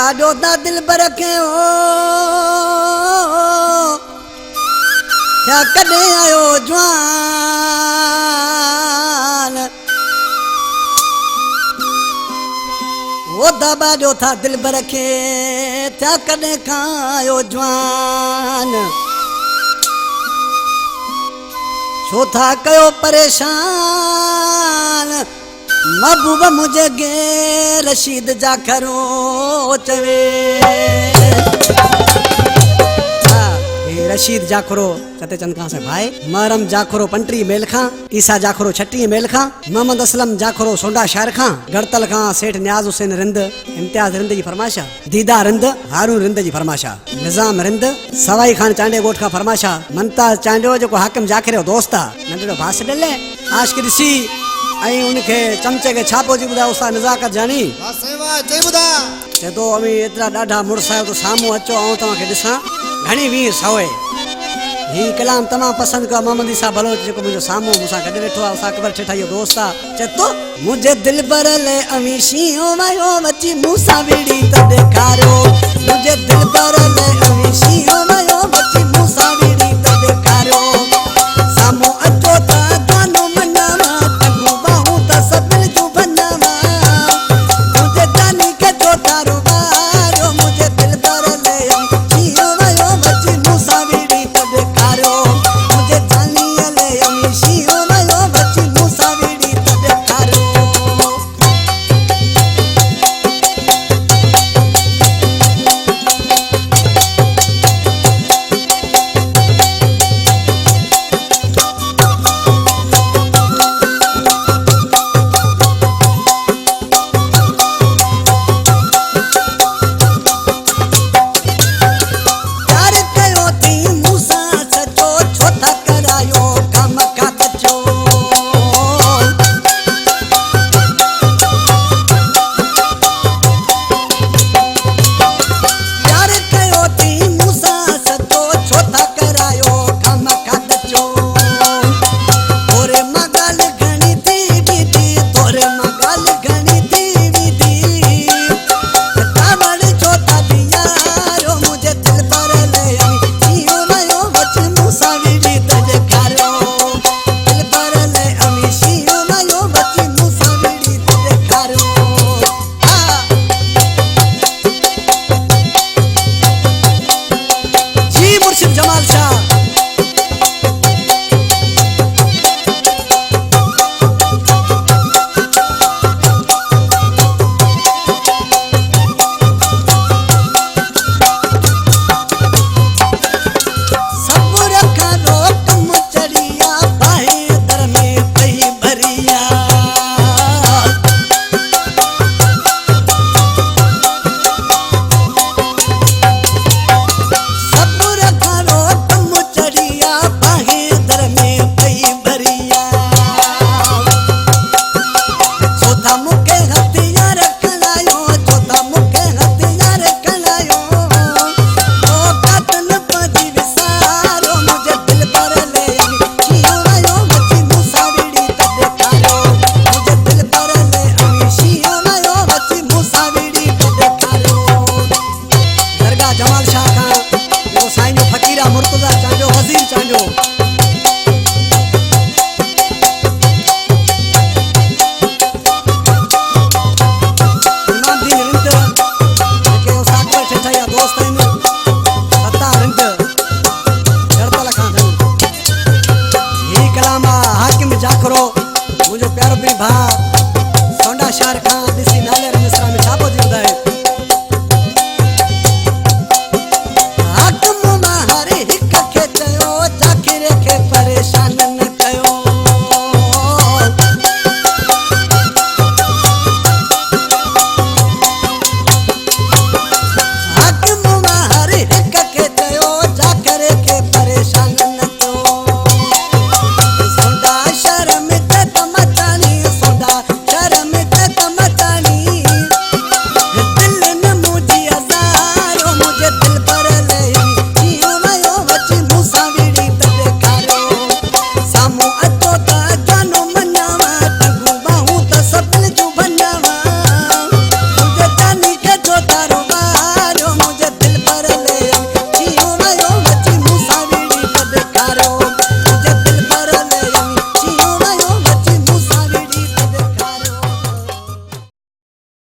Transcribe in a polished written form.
बाडो दा दिल बरखे हो क्या कदे आयो जवान वो दबा जो था दिल बरखे क्या कदे खायो जवान छो था कयो परेशान महबूबा मुझे गे रशीद जाखरो चवे रशीद जाखरो चते चंद खां से भाई मरम जाखरो पंटरी मेल खां ईसा जाखरो छठी मेल खां मोहम्मद असलम जाखरो सोंडा शहर खां गड़तल खां सेठ न्याज हुसैन रिंद इम्तियाज रिंद जी फरमाशा दीदा रिंद हारून रिंद जी फरमाशा निजाम रिंद सवाई खान चांडे गोठ खां फरमाशा मनता चांडो जो हाकिम जाखरो दोस्ता नंढड़ो भास डले आश के दिसी आई उनके चमचे के छापो जी बुदा उस्ताद नजाकत जानी वाह सेवा जय बुदा ते तो अमी इतरा डाढा मुरसा तो सामू अचो आऊं तवा के दिसा घणी वीर सवे ही कलाम तमाम पसंद का मोहम्मद ईसा बलोच जो मुझे सामू मुसा गड बैठो उसा कबर ठठा यो दोस्ता चतो मुझे दिल पर ले अमीशी ओ मायो बच्ची मूसा बीड़ी तो देखारो मुझे दिल पर ले अमीशी ओ मायो बच्ची मूसा बीड़ी तो देखारो सामू अचो ता गानो मनावा तगु बाहू ता सब मिल तू बनावा मुझे जानी के जो तारो बारो मुझे दिल पर ले अमीशी ओ मायो बच्ची मूसा बीड़ी तो देखारो मुझे जानी ले अमीशी ओ मायो बच्ची मूसा बीड़ी तो देखारो प्यार कयो थी मूसा सचो छोथा करायो कम का कचो प्यार कयो थी मूसा सचो छोथा करायो कम का कचो तोरे मगल घणी थी बीती तोरे मगल घणी थी बीती तावड़ छोटा दियारो मुझे दिल पर ले आई जियो मायो बच मूसा बीड़ी तजे खारो दिल पर ले अमी जियो मायो बच मूसा बीड़ी तजे खारो जी मुर्शिद जमाल शाह सब रखा रो कम चढ़िया बाहे दर में कही भरिया सब रखा रो कम चढ़िया बाहे दर में कही भरिया चौथा मुके हथियार खलायो चौथा मुके हथियार खलायो ओ काटन पदी विसारो मुझे दिल पर ले आई जियो मायो बच्ची मूसा बीड़ी तजे खारो मुझे दिल पर ले आई जियो मायो बच्ची मूसा बीड़ी तजे खारो दरगाह जमाल शाह खां जो साईं जो फकीरा मुर्तजा चांजो वजीर चांजो इमाम दीन रिंद के उसा कबर ठठा या दोस्त आइन सत्ता रिंद गड़तल खां ही कलाम हाकिम जाखरो मुझे प्यारो भी भा